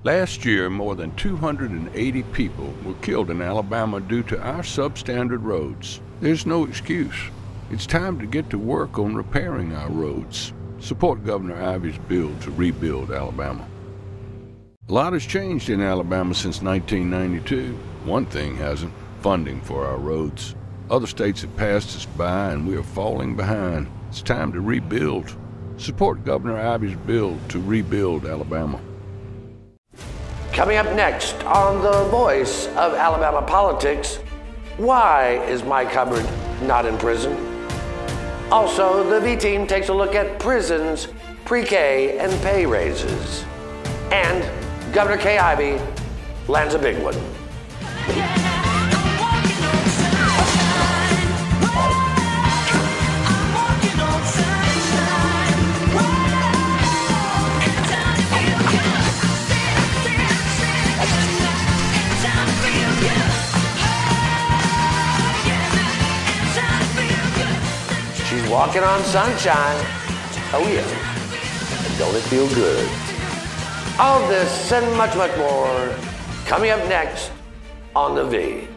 Last year, more than 280 people were killed in Alabama due to our substandard roads. There's no excuse. It's time to get to work on repairing our roads. Support Governor Ivey's bill to rebuild Alabama. A lot has changed in Alabama since 1992. One thing hasn't: funding for our roads. Other states have passed us by and we are falling behind. It's time to rebuild. Support Governor Ivey's bill to rebuild Alabama. Coming up next on The Voice of Alabama Politics, why is Mike Hubbard not in prison? Also, the V-Team takes a look at prisons, pre-K, and pay raises. And Governor Kay Ivey lands a big one. She's walking on sunshine. Oh yeah. And don't it feel good? All this and much, much more coming up next on The V.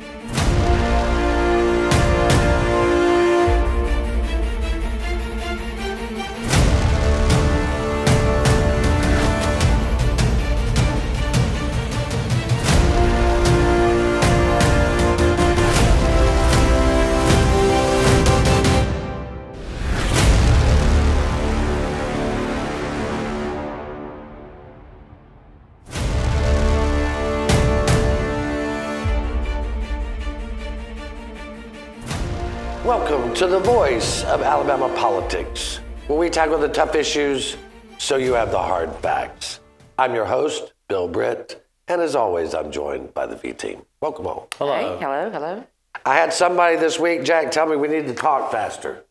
Welcome to The Voice of Alabama Politics, where we tackle the tough issues so you have the hard facts. I'm your host, Bill Britt, and as always, I'm joined by the V-Team. Welcome all. Hello. Hey, hello, hello. I had somebody this week, Jack, tell me we need to talk faster.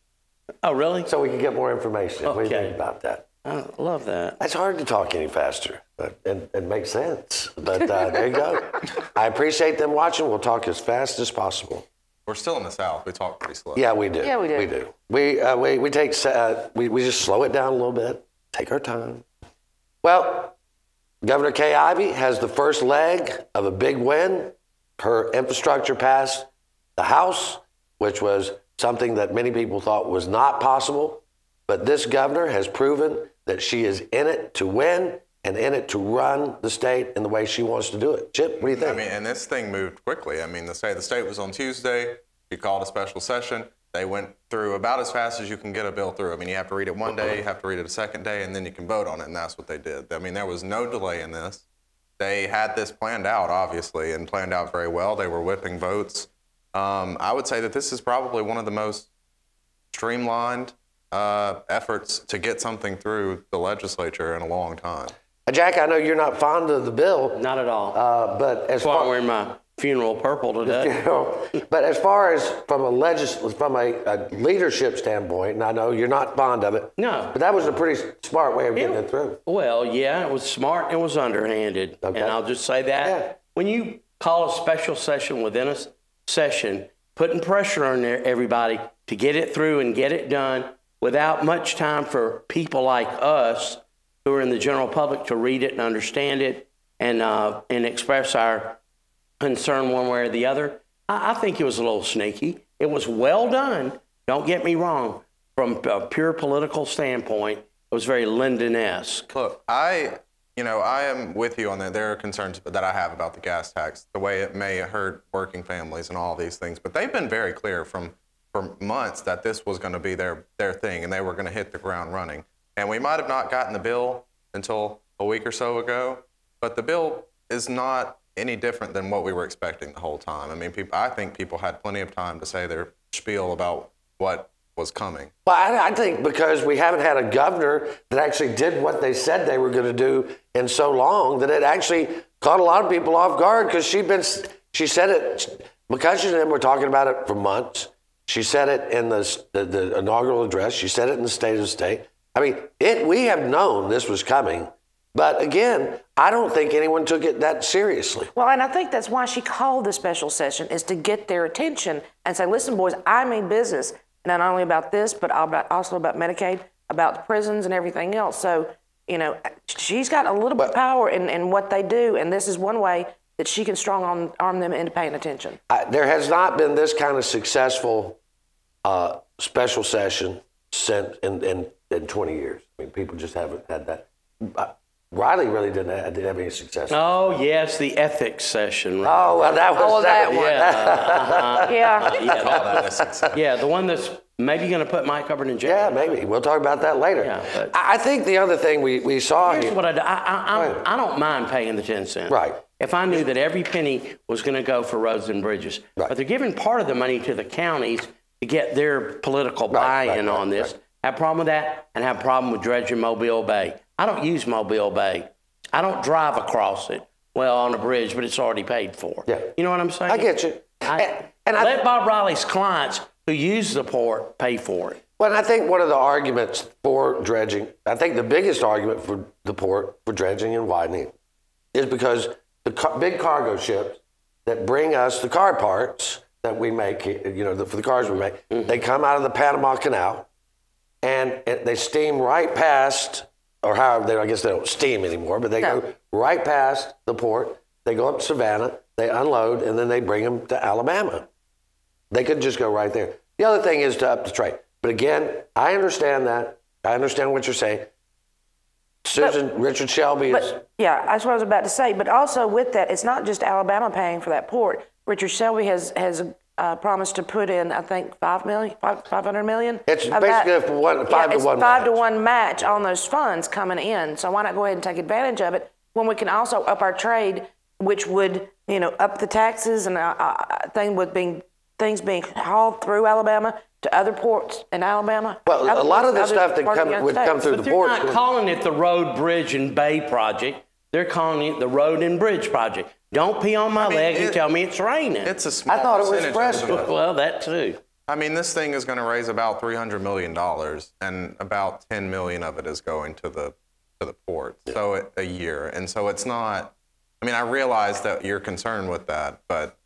Oh, really? So we can get more information. Okay. What do you think about that? I love that. It's hard to talk any faster, but it makes sense. But there you go. I appreciate them watching. We'll talk as fast as possible. We're still in the South. We talk pretty slow. Yeah, we do. Yeah, we do. We do. We just slow it down a little bit. Take our time. Well, Governor Kay Ivey has the first leg of a big win. Her infrastructure passed the House, which was something that many people thought was not possible. But this governor has proven that she is in it to win and in it to run the state in the way she wants to do it. Chip, what do you think? I mean, and this thing moved quickly. I mean, the state was on Tuesday. She called a special session. They went through about as fast as you can get a bill through. I mean, you have to read it one day, you have to read it a second day, and then you can vote on it, and that's what they did. I mean, there was no delay in this. They had this planned out, obviously, and planned out very well. They were whipping votes. I would say that this is probably one of the most streamlined efforts to get something through the legislature in a long time. Jack, I know you're not fond of the bill. Not at all. But as That's why far I'm wearing my funeral purple today. But as far as from a leadership standpoint, and I know you're not fond of it. No. But that was a pretty smart way of getting it through. Well, yeah, it was smart. It was underhanded. Okay. And I'll just say that. Yeah. When you call a special session within a session, putting pressure on everybody to get it through and get it done without much time for people like us who are in the general public to read it and understand it and express our concern one way or the other. I think it was a little sneaky. It was well done. Don't get me wrong. From a pure political standpoint, it was very Lyndon-esque. Look, I am with you on that. There are concerns that I have about the gas tax, the way it may hurt working families and all these things. But they've been very clear for months that this was going to be their thing and they were going to hit the ground running. And we might have not gotten the bill until a week or so ago, but the bill is not any different than what we were expecting the whole time. I mean, I think people had plenty of time to say their spiel about what was coming. Well, I think because we haven't had a governor that actually did what they said they were going to do in so long that it actually caught a lot of people off guard because she said it, because and them were talking about it for months. She said it in the inaugural address. She said it in the State of the State. I mean, we have known this was coming. But again, I don't think anyone took it that seriously. Well, and I think that's why she called the special session, is to get their attention and say, listen, boys, I mean business. Not only about this, but also about Medicaid, about the prisons and everything else. So she's got a little bit of power in what they do, and this is one way that she can strong arm them into paying attention. There has not been this kind of successful special session since in 20 years. I mean, people just haven't had that. Riley really didn't have any success. Oh, yes, the ethics session. Right? Oh, well, that was that one. Yeah. Yeah, the one that's maybe going to put Mike Hubbard in jail. Yeah, maybe. We'll talk about that later. Yeah, but I think the other thing we saw here's here. what I do. I don't mind paying the 10 cents. Right. If I knew that every penny was going to go for roads and bridges. Right. But they're giving part of the money to the counties to get their political buy-in on this. Right. Have a problem with that, and have a problem with dredging Mobile Bay. I don't use Mobile Bay. I don't drive across it. Well, on a bridge, but it's already paid for. Yeah. You know what I'm saying? I get you. Let Bob Riley's clients who use the port pay for it. Well, and I think one of the arguments for dredging, I think the biggest argument for the port for dredging and widening is because the big cargo ships that bring us the car parts that we make, for the cars we make, they come out of the Panama Canal and they steam right past, or however, I guess they don't steam anymore, but they go right past the port. They go up to Savannah, they unload, and then they bring them to Alabama. They could just go right there. The other thing is to up the trade. But again, I understand that. I understand what you're saying. Richard Shelby is... Yeah, that's what I was about to say. But also with that, it's not just Alabama paying for that port. Richard Shelby has promised to put in, I think, $500 million. It's basically a 5 to 1 match on those funds coming in. So why not go ahead and take advantage of it when we can also up our trade, which would, up the taxes and things being hauled through Alabama to other ports in Alabama. Well, a lot of the stuff that would come through the ports. They're not calling it the Road, Bridge, and Bay Project. They're calling it the Road and Bridge Project. Don't pee on my leg and tell me it's raining. It's a small I thought it was percentage of the- Well, that too. I mean, this thing is going to raise about $300 million, and about $10 million of it is going to the port. Yeah. So a year, and so it's not. I mean, I realize that you're concerned with that, but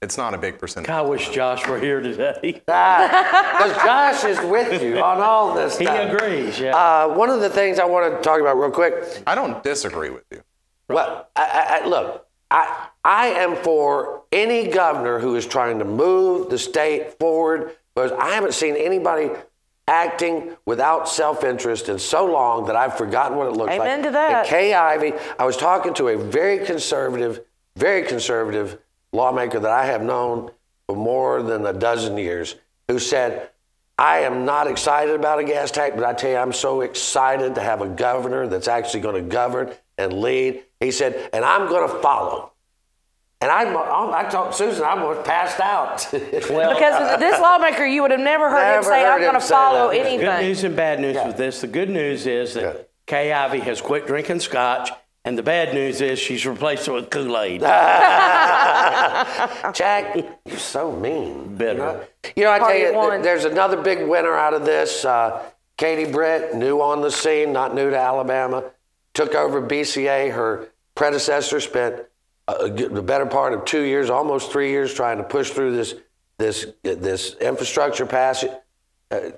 it's not a big percentage. I wish Josh were here today. Because Josh is with you on all this stuff. He agrees, yeah. One of the things I want to talk about real quick. I don't disagree with you. Well, look, I am for any governor who is trying to move the state forward, because I haven't seen anybody acting without self-interest in so long that I've forgotten what it looks like. Amen to that. And Kay Ivey, I was talking to a very conservative lawmaker that I have known for more than a dozen years, who said, I am not excited about a gas tax, but I tell you, I'm so excited to have a governor that's actually going to govern and lead. He said, and I'm going to follow. And I told Susan, I was passed out. Well, because this lawmaker, you would have never heard him say, I'm going to follow anything. Good news and bad news with this. The good news is that Kay Ivey has quit drinking scotch, and the bad news is she's replaced it with Kool-Aid. Jack, you're so mean. Bitter. I tell you, there's another big winner out of this. Katie Britt, new on the scene, not new to Alabama, took over BCA. Her predecessor spent the better part of 2 years, almost 3 years, trying to push through this infrastructure passage.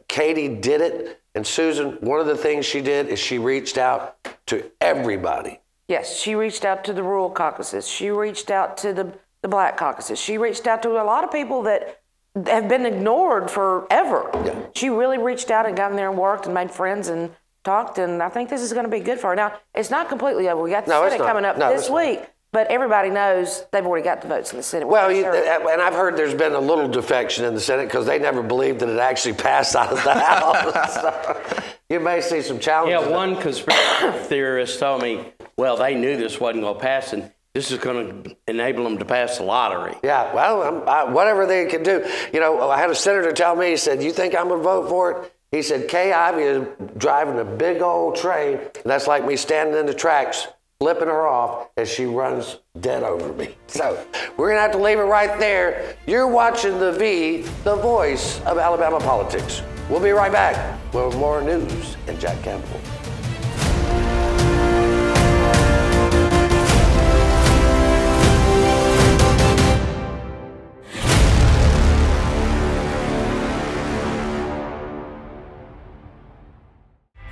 Katie did it, and Susan, one of the things she did is she reached out to everybody. Yes, she reached out to the rural caucuses. She reached out to the black caucuses. She reached out to a lot of people that have been ignored forever. Yeah. She really reached out and got in there and worked and made friends and talked, and I think this is going to be good for her. Now, it's not completely over. We got the Senate coming up this week. But everybody knows they've already got the votes in the Senate. Well, and I've heard there's been a little defection in the Senate because they never believed that it actually passed out of the House. So you may see some challenges. Yeah, one conspiracy theorist told me, well, they knew this wasn't going to pass, and this is going to enable them to pass the lottery. Yeah, well, whatever they can do. I had a senator tell me, he said, you think I'm going to vote for it? He said, Kay Ivey is driving a big old train, and that's like me standing in the tracks, flipping her off as she runs dead over me. So we're going to have to leave it right there. You're watching The V, the voice of Alabama politics. We'll be right back with more news and Jack Campbell.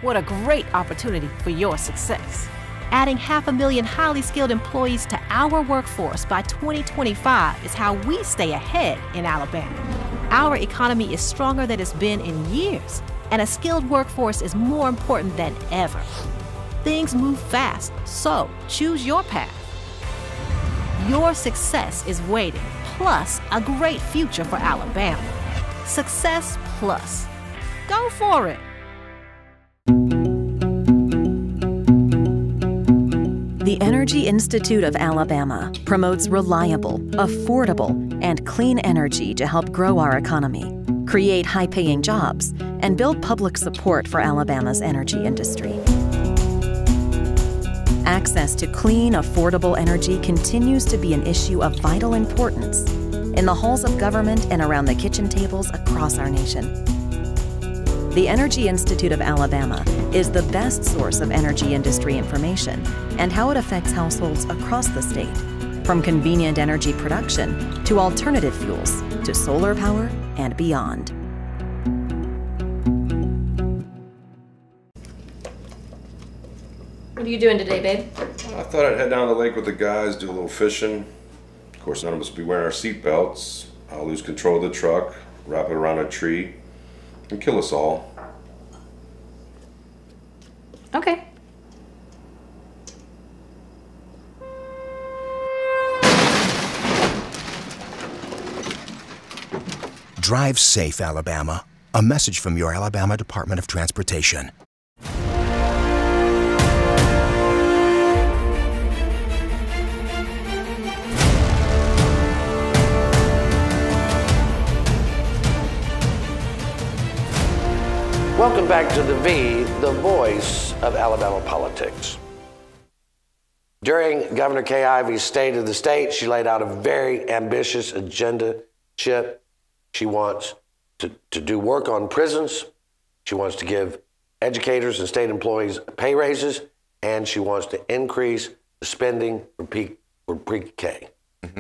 What a great opportunity for your success. Adding 500,000 highly skilled employees to our workforce by 2025 is how we stay ahead in Alabama. Our economy is stronger than it's been in years, and a skilled workforce is more important than ever. Things move fast, so choose your path. Your success is waiting, plus a great future for Alabama. Success Plus. Go for it. The Energy Institute of Alabama promotes reliable, affordable, and clean energy to help grow our economy, create high-paying jobs, and build public support for Alabama's energy industry. Access to clean, affordable energy continues to be an issue of vital importance in the halls of government and around the kitchen tables across our nation. The Energy Institute of Alabama is the best source of energy industry information and how it affects households across the state, from convenient energy production to alternative fuels to solar power and beyond. What are you doing today, babe? I thought I'd head down to the lake with the guys, do a little fishing. Of course, none of us will be wearing our seatbelts. I'll lose control of the truck, wrap it around a tree, and kill us all. Okay. Drive safe, Alabama. A message from your Alabama Department of Transportation. Welcome back to the V, the voice of Alabama politics. During Governor Kay Ivey's State of the State, she laid out a very ambitious agenda. She wants to do work on prisons. She wants to give educators and state employees pay raises, and she wants to increase the spending for pre-K,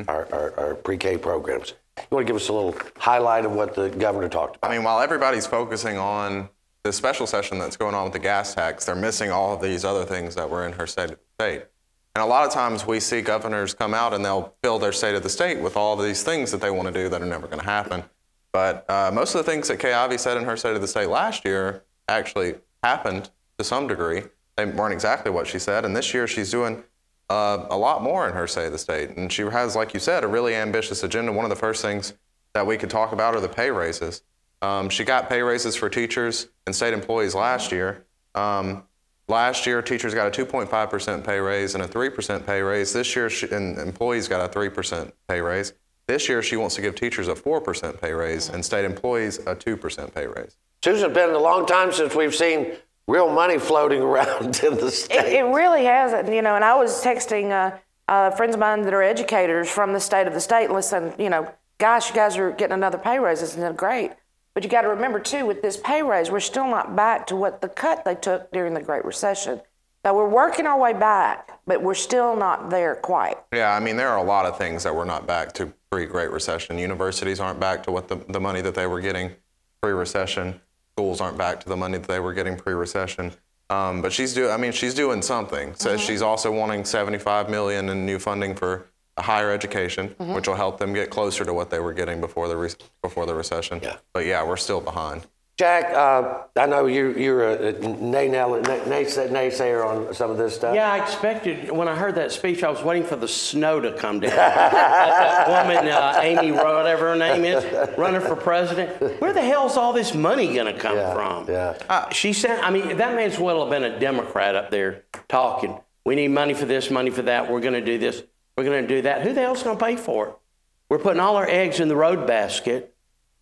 our pre-K programs. You want to give us a little highlight of what the governor talked about? I mean, while everybody's focusing on the special session that's going on with the gas tax, they're missing all of these other things that were in her state of the state. And a lot of times we see governors come out and they'll fill their state of the state with all of these things that they want to do that are never going to happen. But most of the things that Kay Ivey said in her state of the state last year actually happened to some degree. They weren't exactly what she said. And this year she's doing a lot more in her state of the state. And she has, like you said, a really ambitious agenda. One of the first things that we could talk about are the pay raises. She got pay raises for teachers and state employees last year. Last year, teachers got a 2.5% pay raise and a 3% pay raise. This year, and employees got a 3% pay raise. This year, she wants to give teachers a 4% pay raise and state employees a 2% pay raise. Susan, it's been a long time since we've seen real money floating around in the state. It really has, you know, and I was texting friends of mine that are educators from the state of the state, listen, you know, gosh, you guys are getting another pay raise, isn't it great? But you got to remember, too, with this pay raise, we're still not back to what the cut they took during the Great Recession. So we're working our way back, but we're still not there quite. Yeah, I mean, there are a lot of things that we're not back to pre-Great Recession. Universities aren't back to what the money that they were getting pre-recession. Schools aren't back to the money that they were getting pre-recession. But she's doing something. So she's also wanting $75 million in new funding for higher education, which will help them get closer to what they were getting before the recession. Yeah. But yeah, we're still behind. Jack, I know you're a naysayer on some of this stuff. Yeah, I expected, when I heard that speech, I was waiting for the snow to come down. That woman, Amy, whatever her name is, running for president, where the hell's all this money going to come from? Yeah. She said, I mean, that may as well have been a Democrat up there talking. We need money for this, money for that. We're going to do this. We're going to do that. Who the hell's going to pay for it? We're putting all our eggs in the road basket,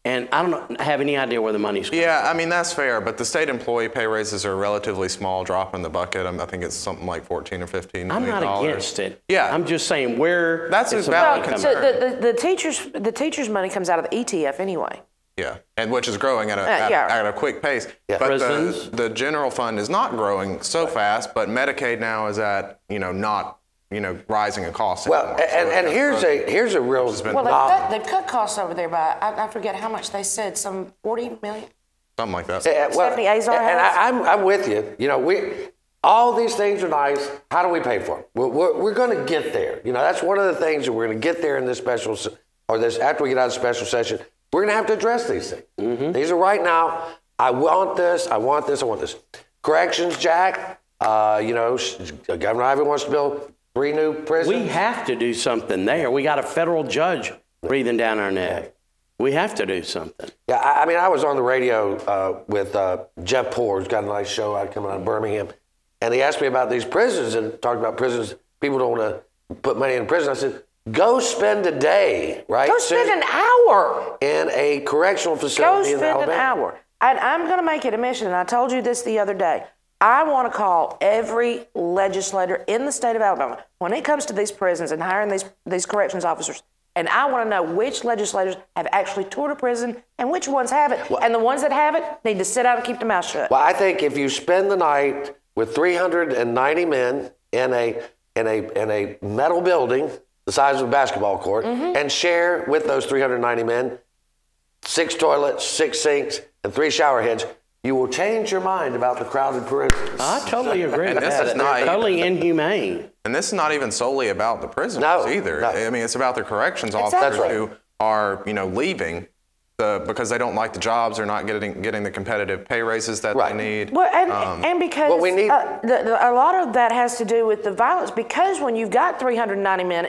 and I don't have any idea where the money's coming from. Yeah, I mean, that's fair, but the state employee pay raises are a relatively small drop in the bucket. I think it's something like 14 or 15 million. I'm not against it. Yeah. I'm just saying where that's a valid concern. The teachers' money comes out of the ETF anyway. Yeah, and which is growing at a quick pace. Yeah. But the general fund is not growing so fast, but Medicaid now is at, not rising in costs. Well, and here's a real. Well, they've cut costs over there by I forget how much they said, some 40 million. Something like that. Stephanie Azar and has? I'm with you. You know, all these things are nice. How do we pay for them? We're going to get there. You know, that's one of the things that we're going to get there in this special, or this after we get out of the special session. We're going to have to address these things. Mm-hmm. These are right now. I want this. I want this. I want this. Corrections, Jack. You know, Governor Ivey wants to build 3 new prisons. We have to do something there. We got a federal judge breathing down our neck. We have to do something. Yeah, I mean, I was on the radio with Jeff Poore, who's got a nice show out coming out of Birmingham, and he asked me about these prisons and talked about prisons. People don't want to put money in prison. I said, go spend a day, right? Go spend an hour in a correctional facility in Alabama. Go spend an hour. And I'm going to make it a mission, and I told you this the other day. I want to call every legislator in the state of Alabama when it comes to these prisons and hiring these corrections officers. And I want to know which legislators have actually toured a prison and which ones haven't. Well, and the ones that haven't need to sit down and keep their mouth shut. Well, I think if you spend the night with 390 men in a metal building the size of a basketball court and share with those 390 men 6 toilets, 6 sinks, and 3 shower heads, you will change your mind about the crowded prisons. I totally agree with this that. is not Totally inhumane. And this is not even solely about the prisoners either. No. I mean, it's about the corrections officers who are, you know, leaving because they don't like the jobs or not getting the competitive pay raises that they need. Well, and because we need, a lot of that has to do with the violence. Because when you've got 390 men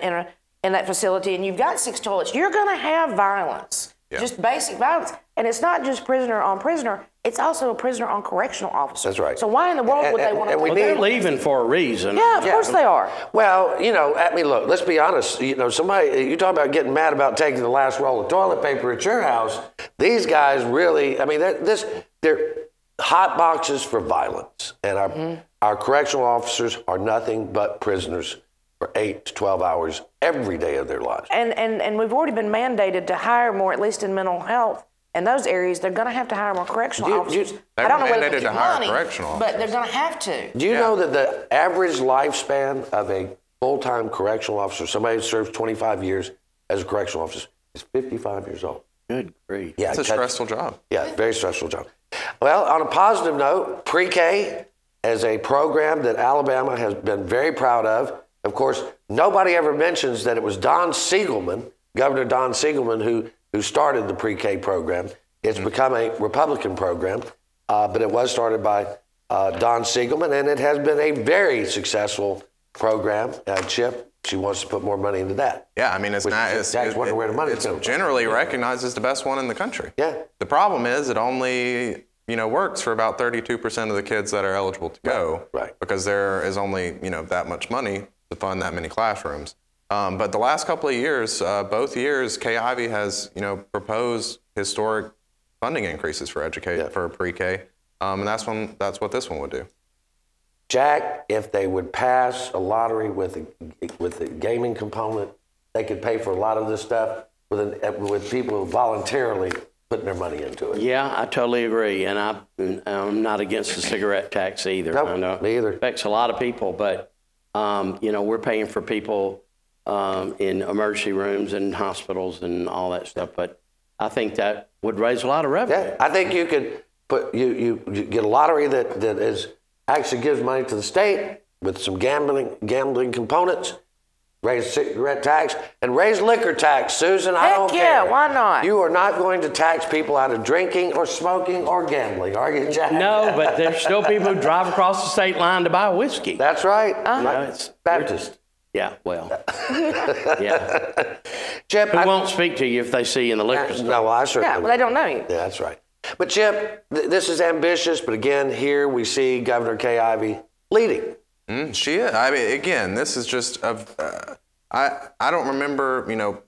in that facility and you've got 6 toilets, you're going to have violence, just basic violence. And it's not just prisoner on prisoner. It's also a prisoner on correctional officer. That's right. So why in the world would they want to? Well, they're leaving for a reason. Yeah, of course they are. Well, you know, I mean, look, let's be honest. You know, you talk about getting mad about taking the last roll of toilet paper at your house. These guys really, I mean, they're hot boxes for violence. And our correctional officers are nothing but prisoners for 8 to 12 hours every day of their lives. And we've already been mandated to hire more, at least in mental health. In those areas, they're going to have to hire more correctional officers. They I don't were know whether mandated they to get hire money, correctional but they're going to have to. Do you know that the average lifespan of a full-time correctional officer, somebody who serves 25 years as a correctional officer, is 55 years old? Good grief. Yeah, It's a stressful job. Yeah, very stressful job. Well, on a positive note, pre-K is a program that Alabama has been very proud of. Of course, nobody ever mentions that it was Don Siegelman, Governor Don Siegelman, who started the pre-K program. It's become a Republican program, but it was started by Don Siegelman, and it has been a very successful program. Chip, she wants to put more money into that. Yeah, I mean, it's wondering where the money's it's coming from. generally recognized as the best one in the country. Yeah. The problem is it only, you know, works for about 32% of the kids that are eligible to go. Right. Because there is only, you know, that much money to fund that many classrooms. But the last couple of years, both years, Ivey has, you know, proposed historic funding increases for for pre-K, and that's what this one would do. Jack, if they would pass a lottery with a gaming component, they could pay for a lot of this stuff with people voluntarily putting their money into it. Yeah, I totally agree, and I'm not against the cigarette tax either. Nope, I know me either. It affects a lot of people, but you know, we're paying for people in emergency rooms and hospitals and all that stuff, but I think that would raise a lot of revenue. Yeah, I think you could put you get a lottery that actually gives money to the state with some gambling components, raise cigarette tax, and raise liquor tax, Susan. I don't care. Yeah, why not? You are not going to tax people out of drinking or smoking or gambling, are you, Jack? No, but there's still people who drive across the state line to buy whiskey. That's right. It's Baptist. Yeah, well, yeah. Chip, Who won't speak to you if they see you in the liquor store? No, well, I certainly. Yeah, well, they don't know you. Yeah, that's right. But Chip, this is ambitious. But again, here we see Governor Ivey leading. She is. I mean, again, this is just I don't remember, you know,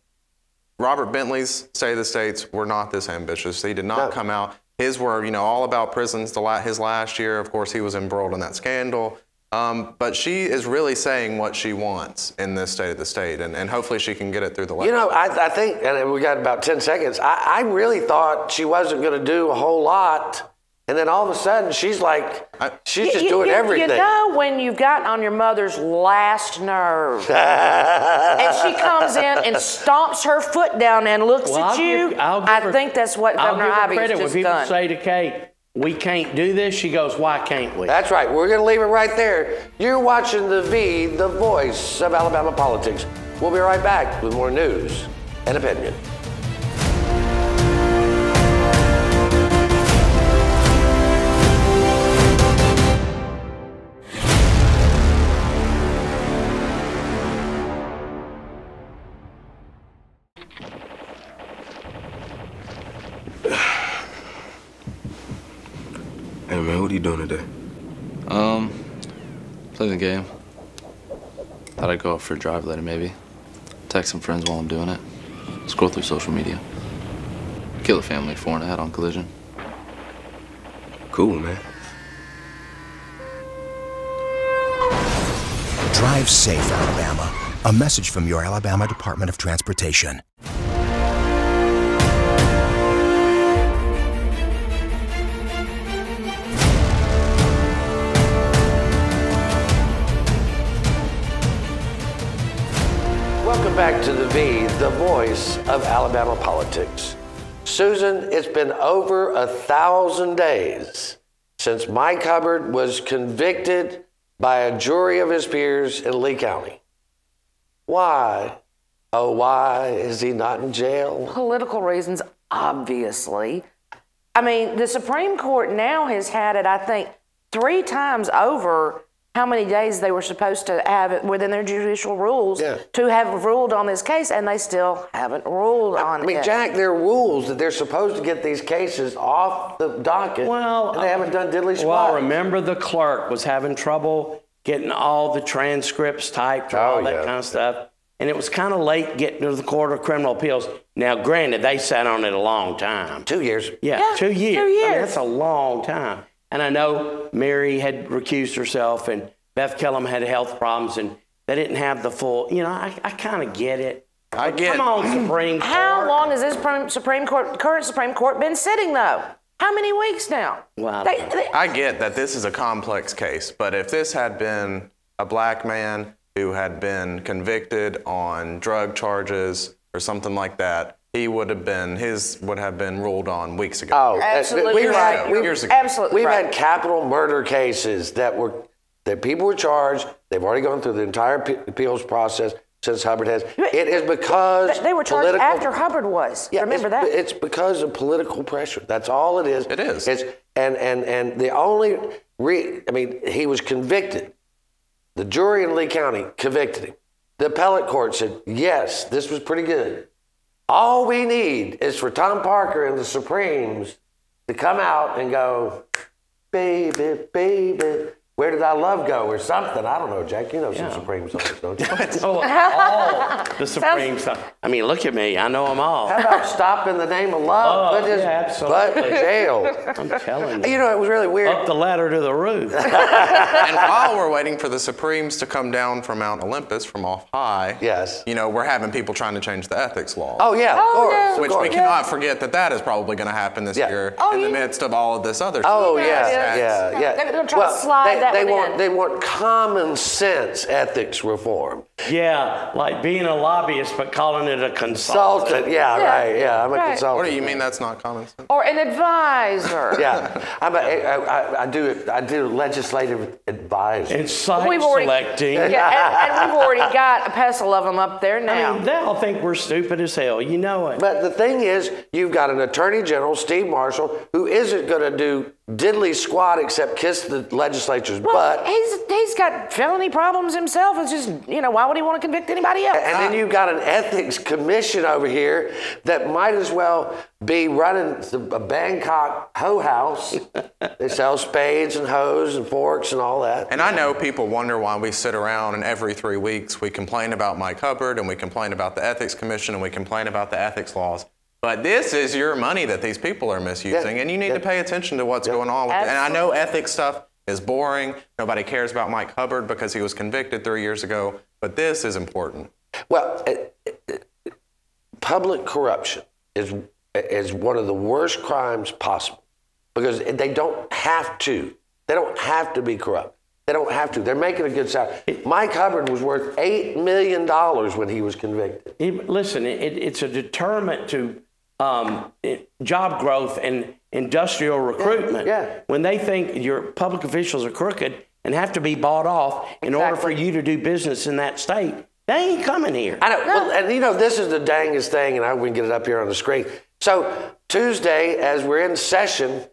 Robert Bentley's State of the States were not this ambitious. He did not come out. His were, you know, all about prisons. His last year, of course, he was embroiled in that scandal. But she is really saying what she wants in this State of the State, and hopefully she can get it through the legislature. You know, I think, and we got about 10 seconds, I really thought she wasn't going to do a whole lot And then all of a sudden, she's like, she's just doing everything. You know when you've gotten on your mother's last nerve, and she comes in and stomps her foot down and looks at you, I think that's what Governor Ivey has just when people done. say to Kate, we can't do this, she goes, why can't we? That's right. We're going to leave it right there. You're watching The V, the voice of Alabama politics. We'll be right back with more news and opinion. Hey man, what are you doing today? Playing the game. Thought I'd go out for a drive later maybe. Text some friends while I'm doing it. Scroll through social media. Kill a family 4 in a head-on collision. Cool, man. Drive safe, Alabama. A message from your Alabama Department of Transportation. Welcome back to The V, the voice of Alabama politics. Susan, it's been over 1,000 days since Mike Hubbard was convicted by a jury of his peers in Lee County. Why? Oh, why is he not in jail? Political reasons, obviously. I mean, the Supreme Court now has had it, I think, 3 times over how many days they were supposed to have it within their judicial rules to have ruled on this case, and they still haven't ruled on it. I mean, Jack, there are rules that they're supposed to get these cases off the docket, and they haven't done diddly squat. Well, remember the clerk was having trouble getting all the transcripts typed and all that kind of stuff, and it was kind of late getting to the Court of Criminal Appeals. Now, granted, they sat on it a long time. 2 years. Yeah, 2 years. 2 years. I mean, that's a long time. And I know Mary had recused herself and Beth Kellum had health problems and they didn't have the full, I kind of get it. Come on, Supreme Court. How long has this current Supreme Court been sitting, though? How many weeks now? Well, I get that this is a complex case, but if this had been a black man who had been convicted on drug charges or something like that, his would have been ruled on weeks ago. Oh, absolutely years ago. Absolutely We've right. had capital murder cases that people were charged. They've already gone through the entire appeals process since Hubbard has. It is because they were charged after Hubbard was. Yeah, remember that? It's because of political pressure. That's all it is. It is. And the only he was convicted. The jury in Lee County convicted him. The appellate court said, yes, this was pretty good. All we need is for Tom Parker and the Supremes to come out and go, baby, baby, where did our love go or something? I don't know, Jack. You know some Supreme songs, don't you? all the Supreme stuff. I mean, look at me. I know them all. How about Stop in the Name of Love? Oh, yeah, absolutely. But jail. I'm telling you. You know, it was really weird. Up the ladder to the roof. And while we're waiting for the Supremes to come down from Mount Olympus, from off high, yes, we're having people trying to change the ethics law. Oh, yeah, of course. Which we cannot forget that is probably going to happen this year in the midst of all of this other stuff. Oh, yeah. They're going to try to slide that one in. They want common sense ethics reform. Yeah, like being a lobbyist but calling it a consultant. I'm a consultant. What do you mean that's not common sense? Or an advisor. I do legislative advisor. And site selecting. And we've already got a pestle of them up there now. I mean, they all think we're stupid as hell. You know it. But the thing is, you've got an Attorney General, Steve Marshall, who isn't going to do diddly squat except kiss the legislature's butt. He's got felony problems himself. It's just, why would he want to convict anybody else? And then you've got an ethics commission over here that might as well be running a Bangkok hoe house. They sell spades and hoes and forks and all that. And I know people wonder why we sit around and every 3 weeks we complain about Mike Hubbard and we complain about the ethics commission and we complain about the ethics laws. But this is your money that these people are misusing, and you need to pay attention to what's going on with it. And I know ethics stuff is boring. Nobody cares about Mike Hubbard because he was convicted 3 years ago, but this is important. Well, public corruption is one of the worst crimes possible because they don't have to. They don't have to be corrupt. They don't have to. They're making a good salary. Mike Hubbard was worth $8 million when he was convicted. Listen, it's a deterrent to job growth and industrial recruitment. Yeah. When they think your public officials are crooked and have to be bought off in order for you to do business in that state, they ain't coming here. I know. Well, and you know, this is the dangest thing, and I hope we can get it up here on the screen. So Tuesday, as we're in session,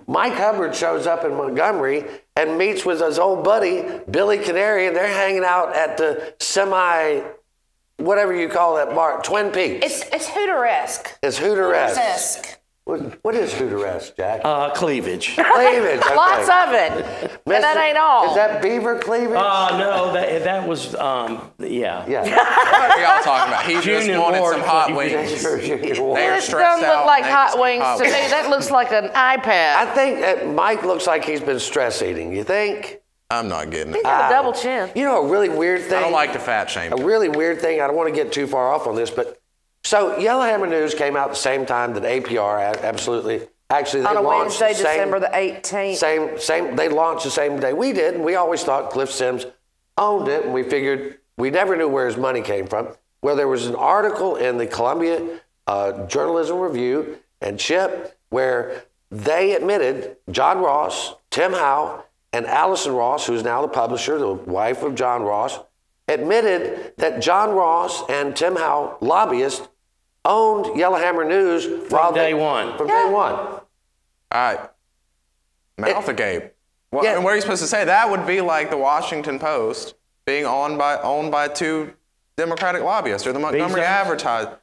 Mike Hubbard shows up in Montgomery and meets with his old buddy, Billy Canary, and they're hanging out at the whatever you call that bar, Twin Peaks. It's Hooter-esque. It's Hooter-esque. Hooter-esque. What is Hooter-esque, Jack? Cleavage. Cleavage, okay. Lots of it. And that ain't all. Is that beaver cleavage? No, that was, yeah. Yeah. What are y'all talking about? He just Junior wanted Ward some is hot what you wings. It They're stressed doesn't out. look like They hot just want wings hot to me. That looks like an iPad. I think that Mike looks like he's been stress eating. You think? I'm not getting it. He's got a double chin. You know, a really weird thing. I don't like to fat shame. A really weird thing. I don't want to get too far off on this, but so Yellowhammer News came out the same time that APR absolutely. Actually, they On a launched Wednesday, the same, December the 18th. Same. They launched the same day we did, and we always thought Cliff Sims owned it, and we figured we never knew where his money came from. Well, there was an article in the Columbia Journalism Review and Chip where they admitted John Ross, Tim Howe, and Allison Ross, who's now the publisher, the wife of John Ross, admitted that John Ross and Tim Howe, lobbyists, owned Yellowhammer News From day one. From day one. All right. Mouth agape. Well, Yeah. and what are you supposed to say? That would be like the Washington Post being owned by two Democratic lobbyists or the Montgomery Advertiser.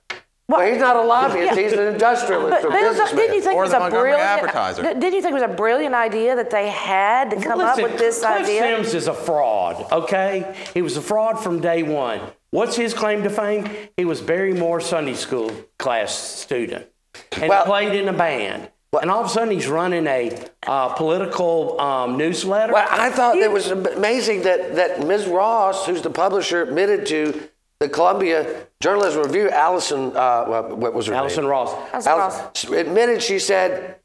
Well, he's not a lobbyist. He's an industrialist or businessman. Didn't you think Or it was the a Montgomery brilliant Advertiser. Didn't you think it was a brilliant idea that they had to come up with this Cliff idea? Sims is a fraud, okay? He was a fraud from day one. What's his claim to fame? He was Barry Moore Sunday school class student and played in a band. And all of a sudden he's running a political newsletter. Well, I thought it was amazing that Ms. Ross, who's the publisher, admitted to the Columbia Journalism Review, Allison, what was her Allison name? Ross. Admitted, she said,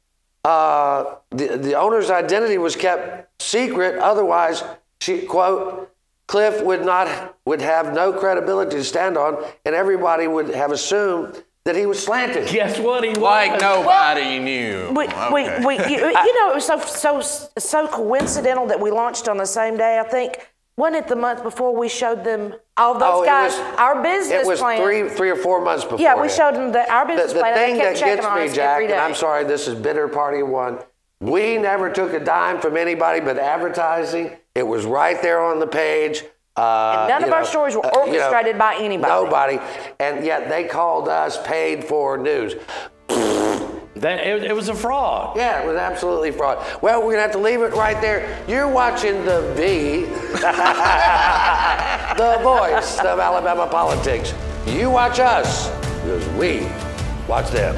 the owner's identity was kept secret. Otherwise, she, quote, Cliff would have no credibility to stand on, and everybody would have assumed that he was slanted. Guess what he was? Like nobody knew. You know, it was so coincidental that we launched on the same day. I think, wasn't it the month before we showed them all those guys our business plan? It was three or 4 months before. Yeah, we showed them our business plan. The thing and they kept that checking gets on me, us Jack, every day. and I'm sorry, this is bitter party of one. We never took a dime from anybody but advertising. It was right there on the page. And none of our stories were orchestrated by anybody. Nobody. And yet they called us paid for news. It was a fraud. Yeah, it was absolutely fraud. Well, we're going to have to leave it right there. You're watching the voice of Alabama politics. You watch us because we watch them.